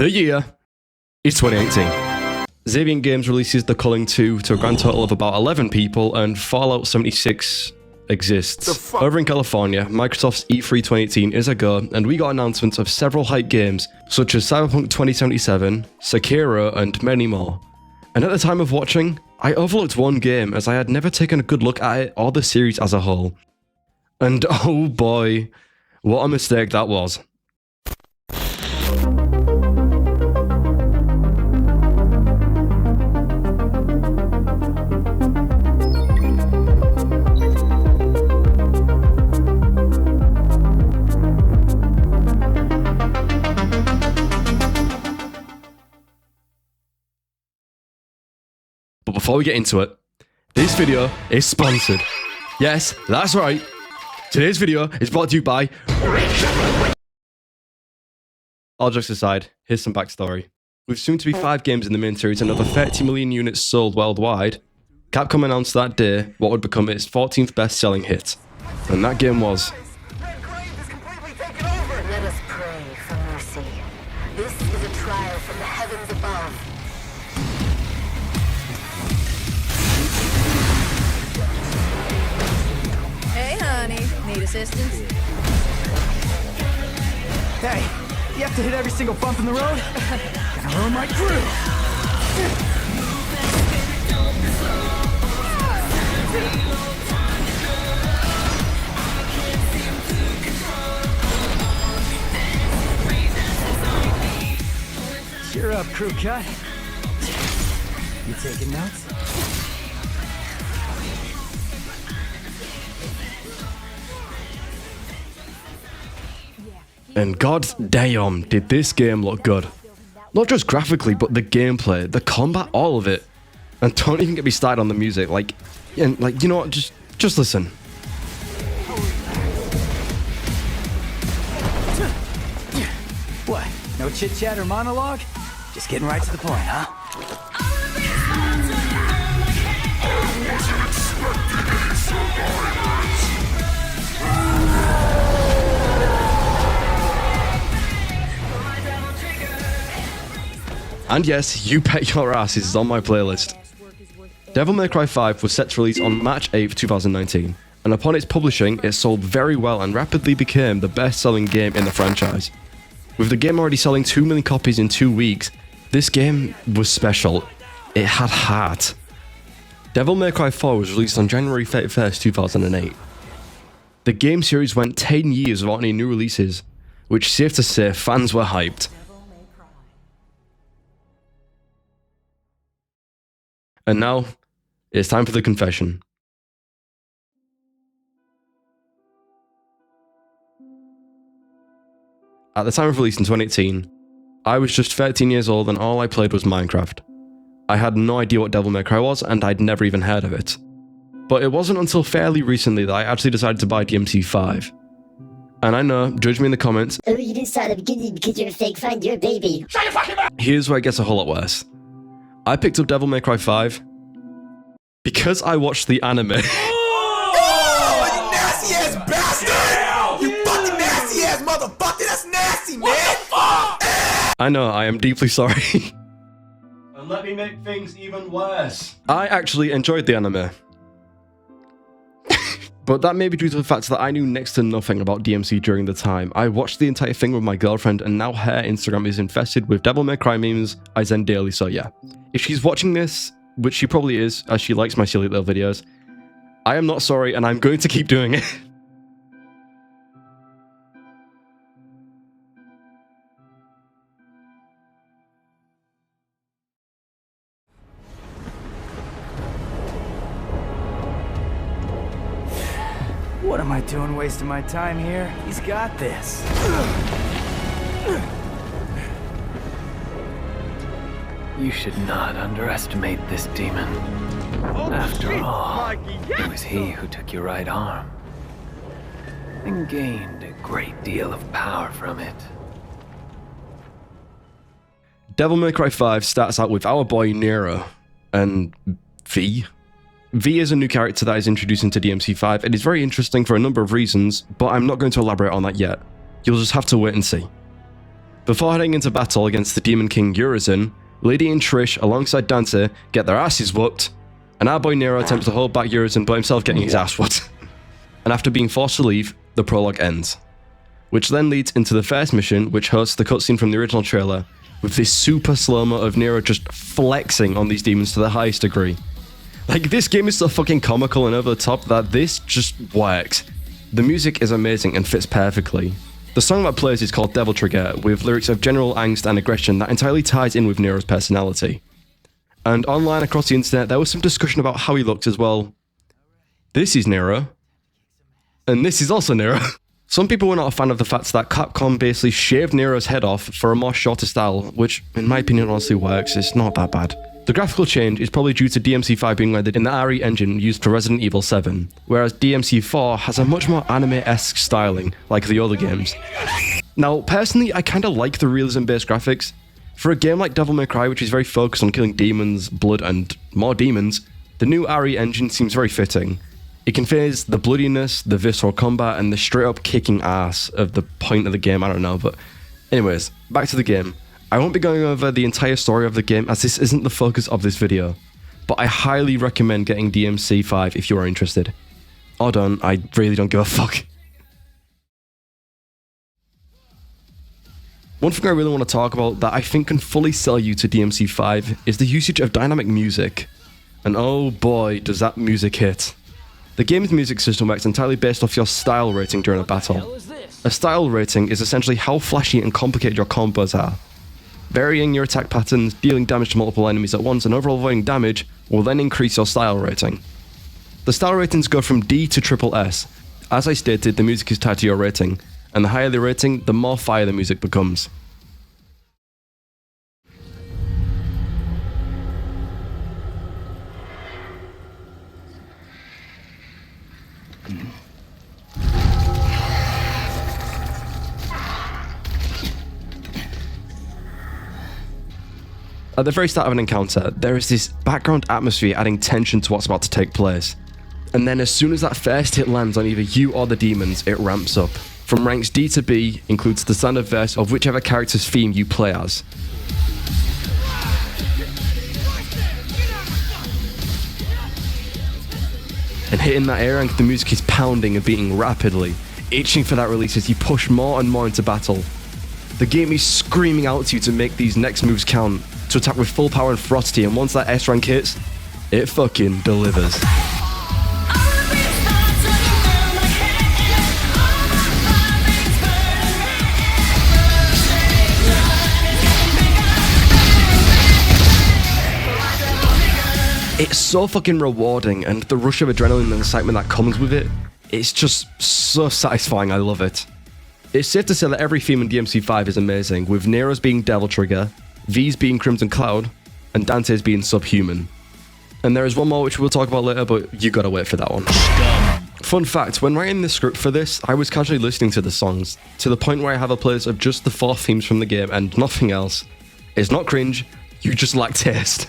The year is 2018. Xaviant Games releases The Culling 2 to a grand total of about 11 people, and Fallout 76 exists. Over in California, Microsoft's E3 2018 is a go, and we got announcements of several hype games, such as Cyberpunk 2077, Sekiro, and many more. And at the time of watching, I overlooked one game as I had never taken a good look at it or the series as a whole. And oh boy, what a mistake that was. But before we get into it, this video is sponsored. Yes, that's right. Today's video is brought to you by... All jokes aside, here's some backstory. With soon to be 5 games in the main series and over 30 million units sold worldwide, Capcom announced that day what would become its 14th best-selling hit. And that game was... Let us pray for mercy. This is a trial from the heavens above. Hey, honey. Need assistance? Hey, you have to hit every single bump in the road? Gonna ruin my groove. Cheer up, crew cut. You taking notes? And god damn, did this game look good. Not just graphically, but the gameplay, the combat, all of it. And don't even get me started on the music, you know what, just listen. What? No chit-chat or monologue? Just getting right to the point, huh? And yes, You Bet Your Ass is on my playlist. Devil May Cry 5 was set to release on March 8th, 2019, and upon its publishing, it sold very well and rapidly became the best-selling game in the franchise. With the game already selling 2 million copies in 2 weeks, this game was special. It had heart. Devil May Cry 4 was released on January 31st, 2008. The game series went 10 years without any new releases, which is safe to say fans were hyped. And now, it's time for the confession. At the time of release in 2018, I was just 13 years old and all I played was Minecraft. I had no idea what Devil May Cry was and I'd never even heard of it. But it wasn't until fairly recently that I actually decided to buy DMC5. And I know, judge me in the comments. Oh, you didn't start at the beginning because you're a fake fan, you're a baby. Shut your fucking mouth! Here's where it gets a whole lot worse. I picked up Devil May Cry 5 because I watched the anime. Oh, you nasty ass bastard! You fucking nasty ass motherfucker! That's nasty, man! What the fuck? I know, I am deeply sorry. And let me make things even worse. I actually enjoyed the anime. But that may be due to the fact that I knew next to nothing about DMC during the time. I watched the entire thing with my girlfriend and now her Instagram is infested with Devil May Cry memes I send daily, so yeah. If she's watching this, which she probably is, as she likes my silly little videos, I am not sorry and I'm going to keep doing it. What am I doing wasting my time here? He's got this. You should not underestimate this demon. After all, it was he who took your right arm and gained a great deal of power from it. Devil May Cry 5 starts out with our boy Nero and V. V is a new character that is introduced into DMC5. It is very interesting for a number of reasons, but I'm not going to elaborate on that yet. You'll just have to wait and see. Before heading into battle against the Demon King Urizen, Lady and Trish alongside Dante get their asses whooped, and our boy Nero attempts to hold back Urizen but himself getting his ass whooped. And after being forced to leave, the prologue ends. Which then leads into the first mission, which hosts the cutscene from the original trailer, with this super slow-mo of Nero just flexing on these demons to the highest degree. Like, this game is so fucking comical and over the top that this just works. The music is amazing and fits perfectly. The song that plays is called Devil Trigger, with lyrics of general angst and aggression that entirely ties in with Nero's personality. And online across the internet, there was some discussion about how he looked as well. This is Nero. And this is also Nero. Some people were not a fan of the fact that Capcom basically shaved Nero's head off for a more shorter style, which in my opinion honestly works. It's not that bad. The graphical change is probably due to DMC5 being rendered in the RE engine used for Resident Evil 7, whereas DMC4 has a much more anime-esque styling, like the other games. Now, personally, I kinda like the realism-based graphics. For a game like Devil May Cry, which is very focused on killing demons, blood, and more demons, the new RE engine seems very fitting. It conveys the bloodiness, the visceral combat, and the straight-up kicking ass of the point of the game, I don't know, but anyways, back to the game. I won't be going over the entire story of the game as this isn't the focus of this video, but I highly recommend getting DMC5 if you are interested. Or don't, I really don't give a fuck. One thing I really want to talk about that I think can fully sell you to DMC5 is the usage of dynamic music. And oh boy, does that music hit. The game's music system works entirely based off your style rating during a battle. A style rating is essentially how flashy and complicated your combos are. Varying your attack patterns, dealing damage to multiple enemies at once, and overall avoiding damage will then increase your style rating. The style ratings go from D to SS. As I stated, the music is tied to your rating, and the higher the rating, the more fire the music becomes. At the very start of an encounter, there is this background atmosphere adding tension to what's about to take place. And then as soon as that first hit lands on either you or the demons, it ramps up. From ranks D to B includes the standard verse of whichever character's theme you play as. And hitting that A rank, the music is pounding and beating rapidly, itching for that release as you push more and more into battle. The game is screaming out to you to make these next moves count, to attack with full power and ferocity, and once that S rank hits, it fucking delivers. It's so fucking rewarding, and the rush of adrenaline and excitement that comes with it, it's just so satisfying. I love it. It's safe to say that every theme in DMC5 is amazing, with Nero's being Devil Trigger, V's being Crimson Cloud, and Dante's being Subhuman. And there is one more which we'll talk about later, but you gotta wait for that one. Fun fact, when writing the script for this, I was casually listening to the songs, to the point where I have a playlist of just the 4 themes from the game and nothing else. It's not cringe, you just lack taste.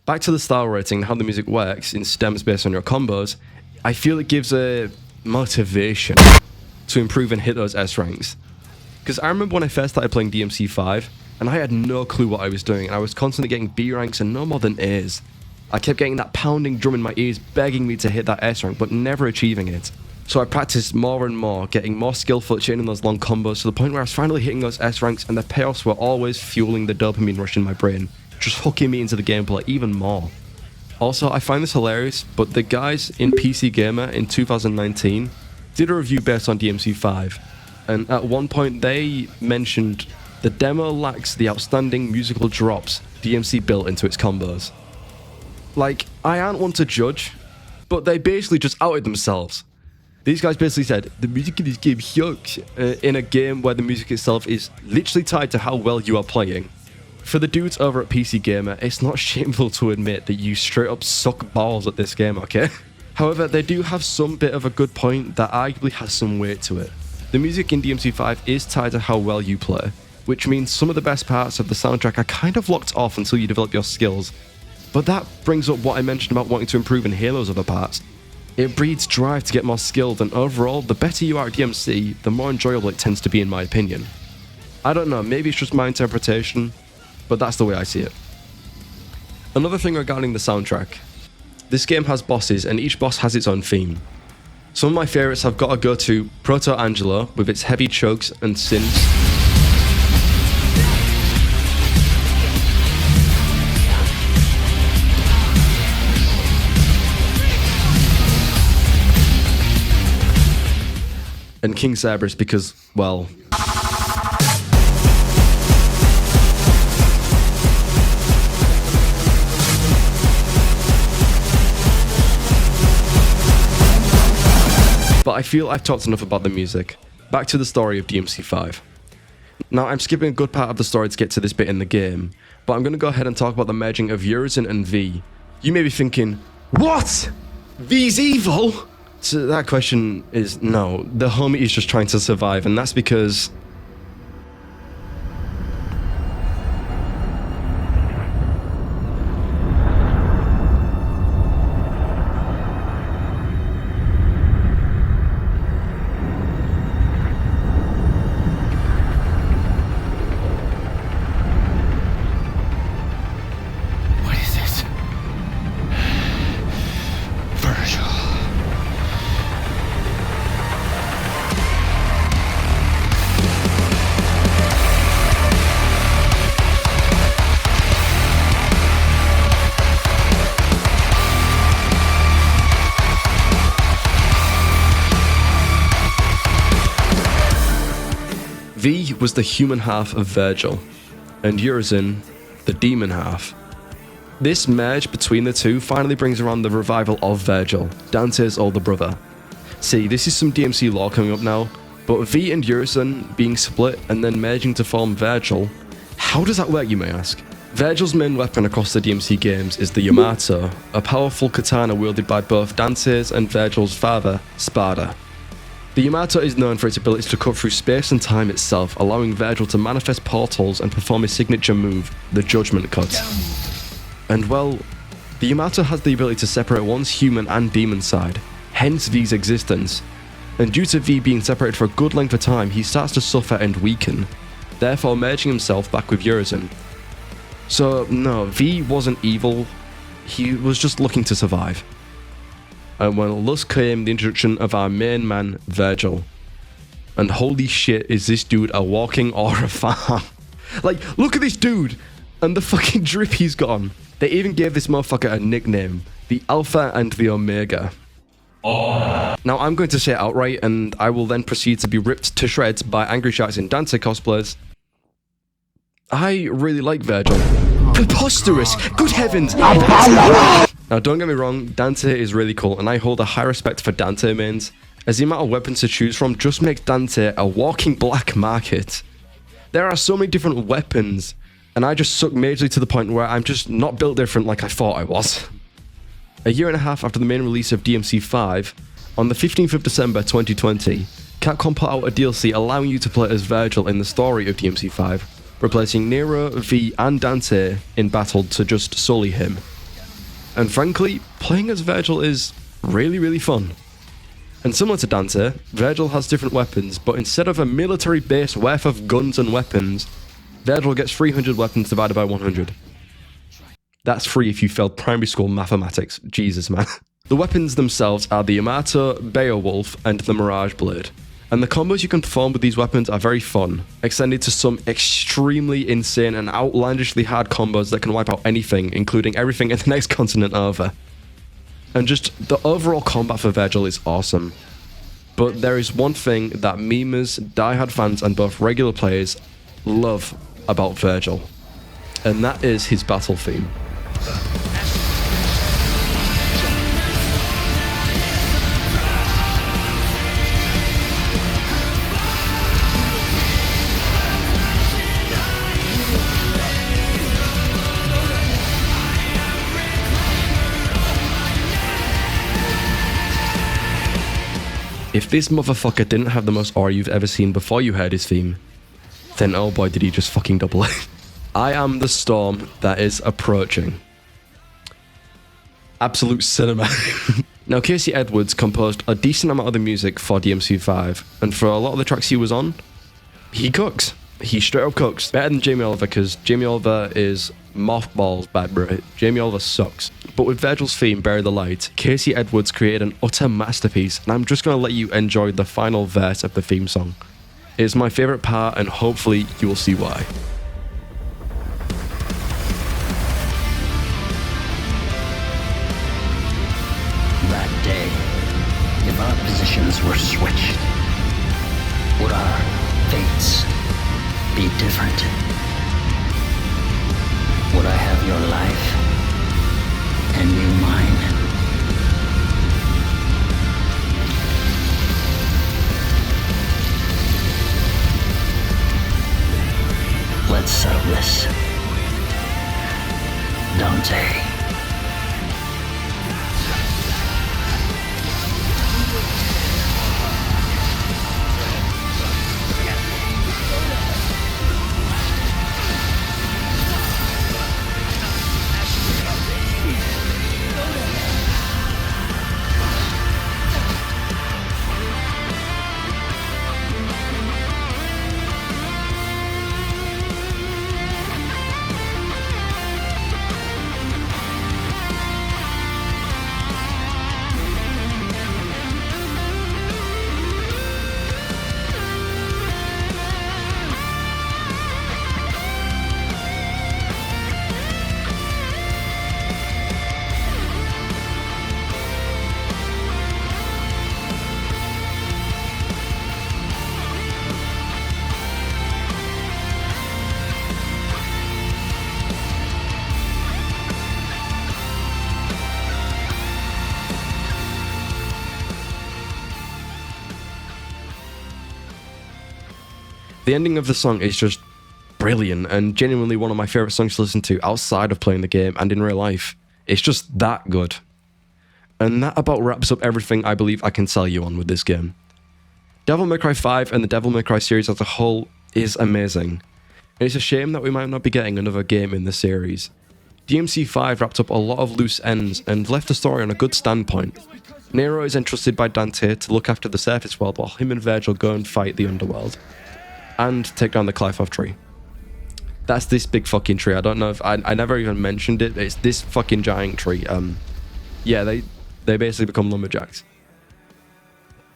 Back to the style rating and how the music works in stems based on your combos, I feel it gives a motivation to improve and hit those S ranks. Because I remember when I first started playing DMC5, and I had no clue what I was doing, and I was constantly getting B ranks and no more than A's. I kept getting that pounding drum in my ears begging me to hit that S rank, but never achieving it. So I practiced more and more, getting more skillful at chaining those long combos to the point where I was finally hitting those S ranks, and the payoffs were always fueling the dopamine rush in my brain, just hooking me into the gameplay even more. Also, I find this hilarious, but the guys in PC Gamer in 2019 did a review based on DMC5, and at one point they mentioned the demo lacks the outstanding musical drops DMC built into its combos. Like, I aren't one to judge, but they basically just outed themselves. These guys basically said, the music in this game sucks, in a game where the music itself is literally tied to how well you are playing. For the dudes over at PC Gamer, it's not shameful to admit that you straight up suck balls at this game, okay? However, they do have some bit of a good point that arguably has some weight to it. The music in DMC5 is tied to how well you play, which means some of the best parts of the soundtrack are kind of locked off until you develop your skills. But that brings up what I mentioned about wanting to improve in Halo's other parts. It breeds drive to get more skilled, and overall, the better you are at DMC, the more enjoyable it tends to be in my opinion. I don't know, maybe it's just my interpretation, but that's the way I see it. Another thing regarding the soundtrack. This game has bosses, and each boss has its own theme. Some of my favourites have got to go to Proto Angelo with its heavy chokes and synths. And King Cerberus because, well... But I feel I've talked enough about the music. Back to the story of DMC5. Now, I'm skipping a good part of the story to get to this bit in the game, but I'm going to go ahead and talk about the merging of Urizen and V. You may be thinking, what? V's evil? So that question is no, the homie is just trying to survive, and that's because... What is this? Virgil. V was the human half of Virgil, and Urizen, the demon half. This merge between the two finally brings around the revival of Virgil, Dante's older brother. See, this is some DMC lore coming up now, but V and Urizen being split and then merging to form Virgil, how does that work, you may ask? Virgil's main weapon across the DMC games is the Yamato, a powerful katana wielded by both Dante's and Virgil's father, Spada. The Yamato is known for its ability to cut through space and time itself, allowing Virgil to manifest portals and perform his signature move, the Judgment Cut. And well, the Yamato has the ability to separate one's human and demon side, hence V's existence. And due to V being separated for a good length of time, he starts to suffer and weaken, therefore merging himself back with Urizen. So no, V wasn't evil, he was just looking to survive. And when thus came the introduction of our main man, Virgil. And holy shit, is this dude a walking aura farm. Like, look at this dude, and the fucking drip he's got on. They even gave this motherfucker a nickname, the Alpha and the Omega. Now I'm going to say it outright, and I will then proceed to be ripped to shreds by Angry Sharks in Dante cosplayers. I really like Virgil. Preposterous! Good heavens! Now don't get me wrong, Dante is really cool, and I hold a high respect for Dante mains, as the amount of weapons to choose from just makes Dante a walking black market. There are so many different weapons, and I just suck majorly to the point where I'm just not built different like I thought I was. A year and a half after the main release of DMC5, on the 15th of December 2020, Capcom put out a DLC allowing you to play as Virgil in the story of DMC5, replacing Nero, V and Dante in battle to just sully him. And frankly, playing as Virgil is really fun. And similar to Dante, Virgil has different weapons, but instead of a military base worth of guns and weapons, Virgil gets 300 weapons divided by 100. That's free if you failed primary school mathematics. Jesus, man. The weapons themselves are the Yamato, Beowulf, and the Mirage Blade. And the combos you can perform with these weapons are very fun, extended to some extremely insane and outlandishly hard combos that can wipe out anything, including everything in the next continent over. And just the overall combat for Virgil is awesome. But there is one thing that memers, diehard fans, and both regular players love about Virgil, and that is his battle theme. If this motherfucker didn't have the most aura you've ever seen before you heard his theme, then oh boy did he just fucking double it. I am the storm that is approaching. absolute cinema. Now, Casey Edwards composed a decent amount of the music for DMC5, and for a lot of the tracks he was on, he cooks. He straight up cooks. Better than Jamie Oliver, because Jamie Oliver is mothballs bad, bro. Jamie Oliver sucks. But with Virgil's theme, Bury the Light, Casey Edwards created an utter masterpiece, and I'm just going to let you enjoy the final verse of the theme song. It's my favourite part, and hopefully you will see why. That day, if our positions were switched, would our fates be different? Would I have your life and you mine? Let's settle this. Dante. The ending of the song is just brilliant and genuinely one of my favourite songs to listen to outside of playing the game and in real life. It's just that good. And that about wraps up everything I believe I can sell you on with this game. Devil May Cry 5 and the Devil May Cry series as a whole is amazing. And it's a shame that we might not be getting another game in the series. DMC5 wrapped up a lot of loose ends and left the story on a good standpoint. Nero is entrusted by Dante to look after the surface world while him and Virgil go and fight the underworld. And take down the Qliphoth tree. That's this big fucking tree. I don't know if I never even mentioned it. It's this fucking giant tree. Yeah, they basically become lumberjacks.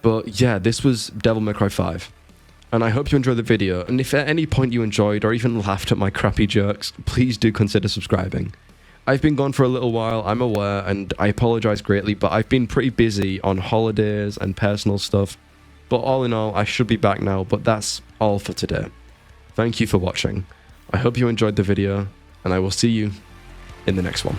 But yeah, this was Devil May Cry 5. And I hope you enjoyed the video. And if at any point you enjoyed or even laughed at my crappy jokes, please do consider subscribing. I've been gone for a little while, I'm aware, and I apologize greatly, but I've been pretty busy on holidays and personal stuff. But all in all, I should be back now, but that's all for today. Thank you for watching. I hope you enjoyed the video, and I will see you in the next one.